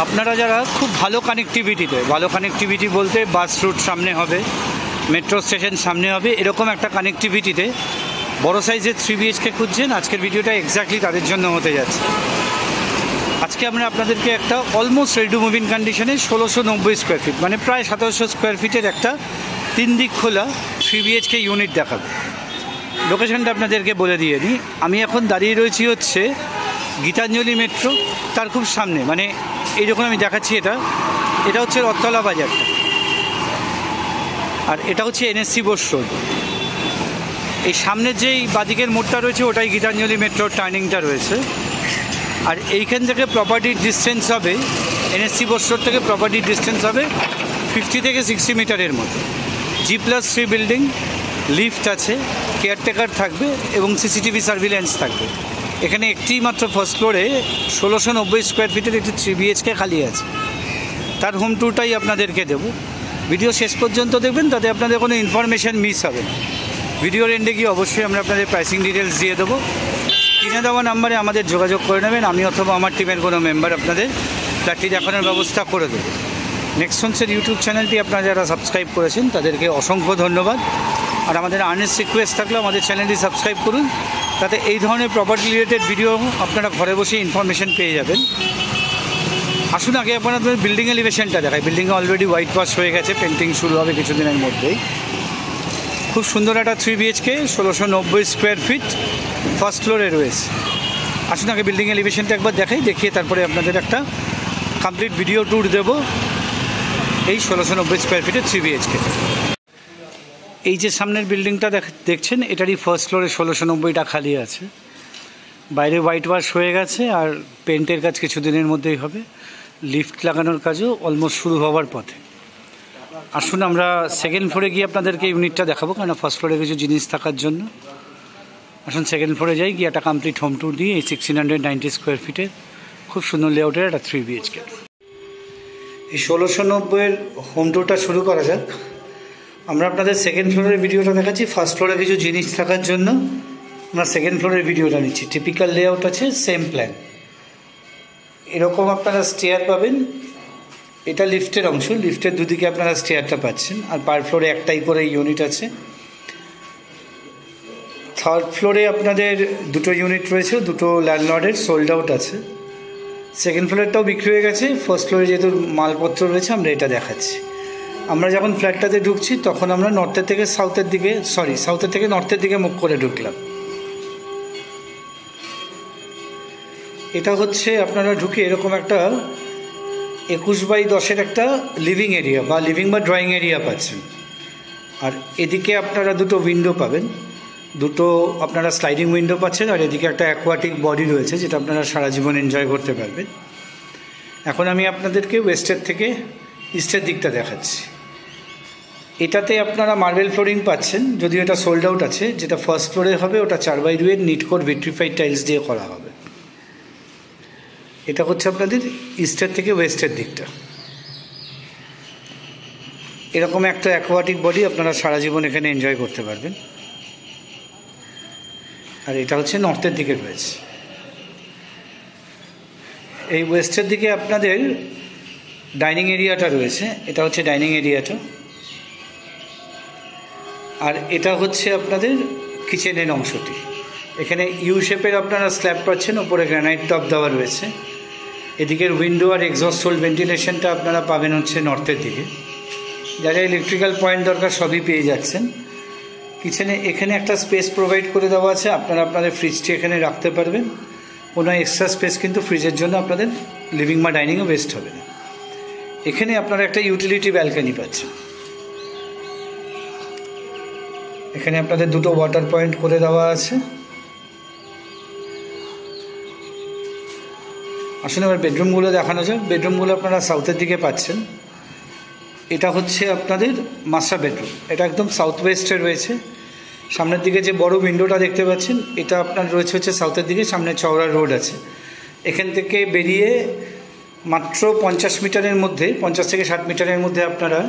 আপনারা যারা খুব ভালো কানেক্টিভিটি বলতে বাস রুট সামনে হবে, মেট্রো স্টেশন সামনে হবে, এরকম একটা কানেক্টিভিটিতে বড় সাইজের 3 BHK খুঁজছেন, আজকের ভিডিওটা এক্স্যাক্টলি তাদের জন্য হতে যাচ্ছে। আজকে আমরা আপনাদেরকে একটা almost ready to move in কন্ডিশনে 1690 স্কোয়ার ফিট মানে প্রায় 1700 স্কোয়ার ফিটের একটা 3 দিক খোলা 3 BHK ইউনিট দেখাবো। লোকেশনটা আপনাদেরকে বলে দিয়ে দিই। আমি এখন দাঁড়িয়ে রয়েছি হচ্ছে গীতাঞ্জলি মেট্রো, তার খুব সামনে, মানে এই যখন আমি দেখাচ্ছি এটা হচ্ছে রথতলা বাজারটা, আর এটা হচ্ছে NSC বোস রোড। এই সামনের যেই বাদিকের মোড়টা রয়েছে ওটাই গীতাঞ্জলি মেট্রোর টার্নিংটা রয়েছে। আর এইখান থেকে প্রপার্টির ডিস্টেন্স হবে, NSC বোস রোড থেকে প্রপার্টির ডিস্টেন্স হবে 50 থেকে 60 মিটারের মতো। G+3 বিল্ডিং, লিফট আছে, কেয়ারটেকার থাকবে এবং CCTV সার্ভিলেন্স থাকবে। এখানে একটি মাত্র ফার্স্ট ফ্লোরে 1690 স্কোয়ার ফিটের একটি 3 BHK খালি আছে। তার হোম ট্যুরটাই আপনাদেরকে দেব। ভিডিও শেষ পর্যন্ত দেখবেন, তাতে আপনাদের কোনো ইনফরমেশান মিস হবে না। ভিডিওর এন্ডে গিয়ে অবশ্যই আমরা আপনাদের প্রাইসিং ডিটেলস দিয়ে দেবো। কিনে দেওয়া নাম্বারে আমাদের যোগাযোগ করে নেবেন, আমি অথবা আমার টিমের কোনো মেম্বার আপনাদের ফ্ল্যাটটি দেখানোর ব্যবস্থা করে দেবো। নেক্সট হোমসের ইউটিউব চ্যানেলটি আপনারা যারা সাবস্ক্রাইব করেছেন তাদেরকে অসংখ্য ধন্যবাদ। আর আমাদের আর্নেস্ট রিকোয়েস্ট থাকলে আমাদের চ্যানেলটি সাবস্ক্রাইব করুন, তাতে এই ধরনের প্রপার্টি রিলেটেড ভিডিও আপনারা ঘরে বসে ইনফরমেশান পেয়ে যাবেন। আসুন আগে আপনাদের বিল্ডিং এলিভেশনটা দেখায়। বিল্ডিংয়ে অলরেডি হোয়াইট ওয়াশ হয়ে গেছে, পেন্টিং শুরু হবে কিছুদিনের মধ্যেই। খুব সুন্দর একটা 3 BHK 1690 স্কোয়ার ফিট ফার্স্ট ফ্লোরে রয়েছে। আসুন আগে বিল্ডিং এলিভেশনটা একবার দেখিয়ে তারপরে আপনাদের একটা কমপ্লিট ভিডিও ট্যুর দেবো এই 1690 স্কোয়ার ফিটের 3 BHK। এই যে সামনের বিল্ডিংটা দেখছেন, এটারই ফার্স্ট ফ্লোরে 1690টা খালি আছে। বাইরে হোয়াইট ওয়াশ হয়ে গেছে আর পেন্টের কাজ কিছুদিনের মধ্যেই হবে। লিফট লাগানোর কাজও অলমোস্ট শুরু হওয়ার পথে। আসুন আমরা সেকেন্ড ফ্লোরে গিয়ে আপনাদেরকে ইউনিটটা দেখাবো, কারণ ফার্স্ট ফ্লোরে কিছু জিনিস থাকার জন্য। আসুন সেকেন্ড ফ্লোরে যাই, গিয়ে একটা কমপ্লিট হোম ট্যুর দিয়ে এই 1690 স্কোয়ার ফিটের খুব সুন্দর লেআউটের একটা 3 BHK। এই 1690-এর হোম ট্যুরটা শুরু করা যাক। আমরা আপনাদের সেকেন্ড ফ্লোরের ভিডিওটা দেখাচ্ছি। ফার্স্ট ফ্লোরে কিছু জিনিস থাকার জন্য আমরা সেকেন্ড ফ্লোরের ভিডিওটা নিচ্ছি। টিপিক্যাল লেআউট আছে, সেম প্ল্যান। এরকম আপনারা স্টেয়ার পাবেন, এটা লিফটের অংশ, লিফটের দুদিকে আপনারা স্টেয়ারটা পাচ্ছেন। আর পার ফ্লোরে একটাই করে ইউনিট আছে। থার্ড ফ্লোরে আপনাদের দুটো ইউনিট রয়েছে, দুটো ল্যান্ডলর্ডের সোল্ড আউট আছে। সেকেন্ড ফ্লোরটাও বিক্রি হয়ে গেছে। ফার্স্ট ফ্লোরে যেহেতু মালপত্র রয়েছে আমরা এটা দেখাচ্ছি। আমরা যখন ফ্ল্যাটটাতে ঢুকছি তখন আমরা সাউথের থেকে নর্থের দিকে মুখ করে ঢুকলাম। এটা হচ্ছে আপনারা ঢুকে এরকম একটা 21x10 একটা লিভিং এরিয়া বা ড্রয়িং এরিয়া পাচ্ছেন। আর এদিকে আপনারা দুটো উইন্ডো পাবেন, দুটো আপনারা স্লাইডিং উইন্ডো পাচ্ছেন। আর এদিকে একটা অ্যাকোয়াটিক বডি রয়েছে যেটা আপনারা সারা জীবন এনজয় করতে পারবেন। এখন আমি আপনাদেরকে ওয়েস্টের থেকে ইস্টের দিকটা দেখাচ্ছি। এটাতে আপনারা মার্বেল ফ্লোরিং পাচ্ছেন, যদিও এটা সোল্ড আউট আছে। যেটা ফার্স্ট ফ্লোরে হবে ওটা 4x2 NEET core vitrified tiles দিয়ে করা হবে। এটা হচ্ছে আপনাদের ইস্টের থেকে ওয়েস্টের দিকটা। এরকম একটা অ্যাকোয়াটিক বডি আপনারা সারা জীবন এখানে এনজয় করতে পারবেন। আর এটা হচ্ছে নর্থের দিকে রয়েছে। এই ওয়েস্টের দিকে আপনাদের ডাইনিং এরিয়াটা রয়েছে, এটা হচ্ছে ডাইনিং এরিয়াটা। আর এটা হচ্ছে আপনাদের কিচেনের অংশটি। এখানে ইউ শেপের আপনারা স্ল্যাব পাচ্ছেন, ওপরে গ্রানাইট টপ দেওয়া রয়েছে। এদিকের উইন্ডো আর এক্সস্ট হোল ভেন্টিলেশনটা আপনারা পাবেন হচ্ছে নর্থের দিকে। যা যা ইলেকট্রিক্যাল পয়েন্ট দরকার সবই পেয়ে যাচ্ছেন। কিচেনে এখানে একটা স্পেস প্রোভাইড করে দেওয়া আছে, আপনারা আপনাদের ফ্রিজটি এখানে রাখতে পারবেন। কোনো এক্সট্রা স্পেস কিন্তু ফ্রিজের জন্য আপনাদের লিভিং বা ডাইনিংয়ে ওয়েস্ট হবে না। এখানে আপনারা একটা ইউটিলিটি ব্যালকনি পাচ্ছেন। এখানে আপনাদের দুটো ওয়াটার পয়েন্ট করে দেওয়া আছে। আসুন এবার বেডরুমগুলো দেখানো যাক। বেডরুমগুলো আপনারা সাউথের দিকে পাচ্ছেন। এটা হচ্ছে আপনাদের মাস্টার বেডরুম, এটা একদম সাউথ ওয়েস্টে রয়েছে। সামনের দিকে যে বড় উইন্ডোটা দেখতে পাচ্ছেন এটা আপনার রয়েছে হচ্ছে সাউথের দিকে, সামনে চওড়া রোড আছে। এখান থেকে বেরিয়ে মাত্র 50 মিটারের মধ্যে, 50 থেকে 60 মিটারের মধ্যে আপনারা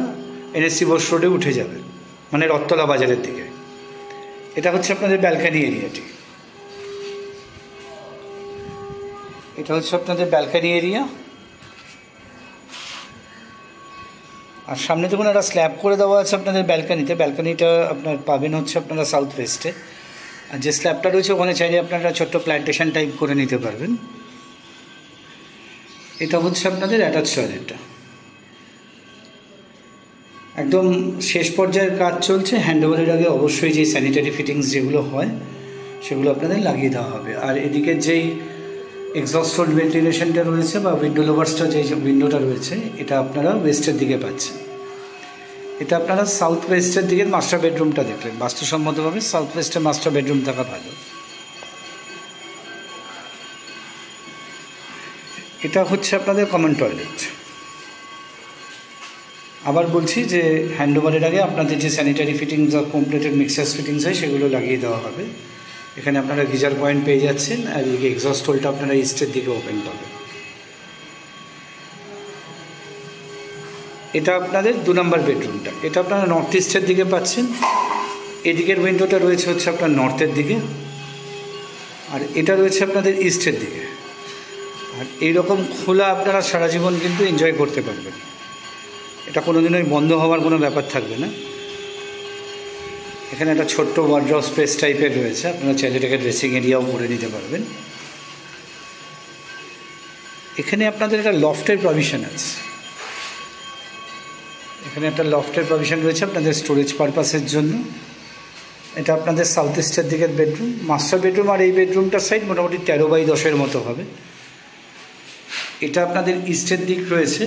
NSC বোস রোডে উঠে যাবেন, মানে রথতলা বাজারের দিকে। এটা হচ্ছে আপনাদের ব্যালকানি এরিয়াটি। এটা হচ্ছে আপনাদের ব্যালকানি এরিয়া। আর সামনে দেখুন একটা স্ল্যাব করে দেওয়া আছে আপনাদের ব্যালকানিতে। ব্যালকানিটা আপনার পাবেন হচ্ছে আপনারা সাউথ ওয়েস্টে। আর যে স্ল্যাবটা রয়েছে ওখানে চাইলে আপনারা ছোট্ট প্ল্যান্টেশন টাইপ করে নিতে পারবেন। এটা হচ্ছে আপনাদের অ্যাটাচ টয়লেটটা। একদম শেষ পর্যায়ের কাজ চলছে। হ্যান্ডওভারের আগে অবশ্যই যে স্যানিটারি ফিটিংস যেগুলো হয় সেগুলো আপনাদের লাগিয়ে দেওয়া হবে। আর এদিকে যেই এক্সস্ট ভেন্টিলেশনটা রয়েছে বা উইন্ডো লোভার্সটা যে উইন্ডোটা রয়েছে এটা আপনারা ওয়েস্টের দিকে পাচ্ছেন। এটা আপনারা সাউথ ওয়েস্টের দিকের মাস্টার বেডরুমটা দেখলেন। বাস্তুসম্মতভাবে সাউথ ওয়েস্টের মাস্টার বেডরুম থাকা ভালো। এটা হচ্ছে আপনাদের কমন টয়লেট। আবার বলছি যে হ্যান্ডওভারের আগে আপনাদের যে স্যানিটারি ফিটিংস বা কমপ্লিটেড মিক্সার্স ফিটিংস হয় সেগুলো লাগিয়ে দেওয়া হবে। এখানে আপনারা গিজার পয়েন্ট পেয়ে যাচ্ছেন। আর এদিকে এক্সস্ট হোলটা আপনারা ইস্টের দিকে ওপেন পাবেন। এটা আপনাদের 2 নম্বর বেডরুমটা। এটা আপনারা নর্থ ইস্টের দিকে পাচ্ছেন। এদিকের উইন্ডোটা রয়েছে হচ্ছে আপনার নর্থের দিকে, আর এটা রয়েছে আপনাদের ইস্টের দিকে। আর এইরকম খোলা আপনারা সারা জীবন কিন্তু এনজয় করতে পারবেন। এটা কোনো দিনই বন্ধ হওয়ার কোনো ব্যাপার থাকবে না। এখানে একটা ছোট্ট ওয়ার্ড্রপ স্পেস টাইপের রয়েছে। আপনারা চাইলে এটাকে ড্রেসিং এরিয়াও করে নিতে পারবেন। এখানে আপনাদের একটা লফটের প্রভিশন আছে। এখানে একটা লফটের প্রভিশন রয়েছে আপনাদের স্টোরেজ পারপাসের জন্য। এটা আপনাদের সাউথ ইস্টের দিকের বেডরুম, মাস্টার বেডরুম। আর এই বেডরুমটার সাইড মোটামুটি 13x10 মতো হবে। এটা আপনাদের ইস্টের দিক রয়েছে,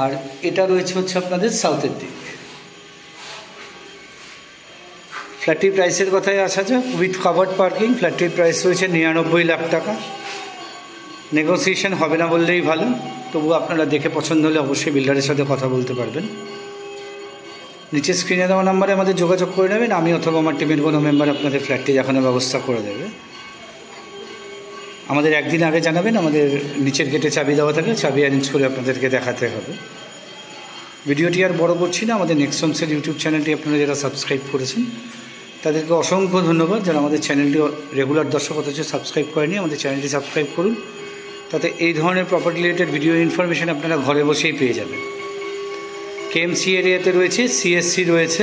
আর এটা রয়েছে হচ্ছে আপনাদের সাউথের দিক। ফ্ল্যাটটির প্রাইসের কথায় আসা যাক। উইথ কাভার্ড পার্কিং ফ্ল্যাটটির প্রাইস রয়েছে 99 লাখ টাকা। নেগোসিয়েশন হবে না বললেই ভালো, তবু আপনারা দেখে পছন্দ হলে অবশ্যই বিল্ডারের সাথে কথা বলতে পারবেন। নিচে স্ক্রিনে দেওয়া নাম্বারে আমাদের যোগাযোগ করে নেবেন। আমি অথবা আমার টিমের কোনো মেম্বার আপনাদের ফ্ল্যাটটি দেখানোর ব্যবস্থা করে দেবে। আমাদের একদিন আগে জানাবেন। আমাদের নিচের গেটে চাবি দেওয়া থাকে, চাবি অ্যারেঞ্জ করে আপনাদেরকে দেখাতে হবে। ভিডিওটি আর বড় করছি না। আমাদের নেক্সট হোমসের ইউটিউব চ্যানেলটি আপনারা যারা সাবস্ক্রাইব করেছেন তাদেরকে অসংখ্য ধন্যবাদ। যারা আমাদের চ্যানেলটি রেগুলার দর্শক অথচ সাবস্ক্রাইব করেনি, আমাদের চ্যানেলটি সাবস্ক্রাইব করুন। তাতে এই ধরনের প্রপার্টি রিলেটেড ভিডিও ইনফরমেশান আপনারা ঘরে বসেই পেয়ে যাবেন। কেএমসি এরিয়াতে রয়েছে, সিএসসি রয়েছে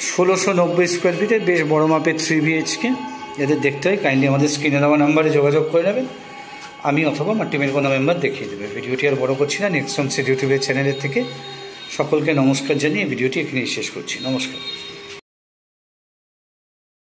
1690 স্কোয়ার ফিটের বেশ বড় মাপের 3 BHK। যাদের দেখতে হয় কাইন্ডলি আমাদের স্ক্রিনে দেওয়া নাম্বারে যোগাযোগ করে নেবেন। আমি অথবা আমার টিমের কোনো মেম্বার দেখিয়ে দেবে। ভিডিওটি আর বড় করছি না। নেক্সট হোমসের ইউটিউবের চ্যানেলের থেকে সকলকে নমস্কার জানিয়ে ভিডিওটি এখানেই শেষ করছি। নমস্কার।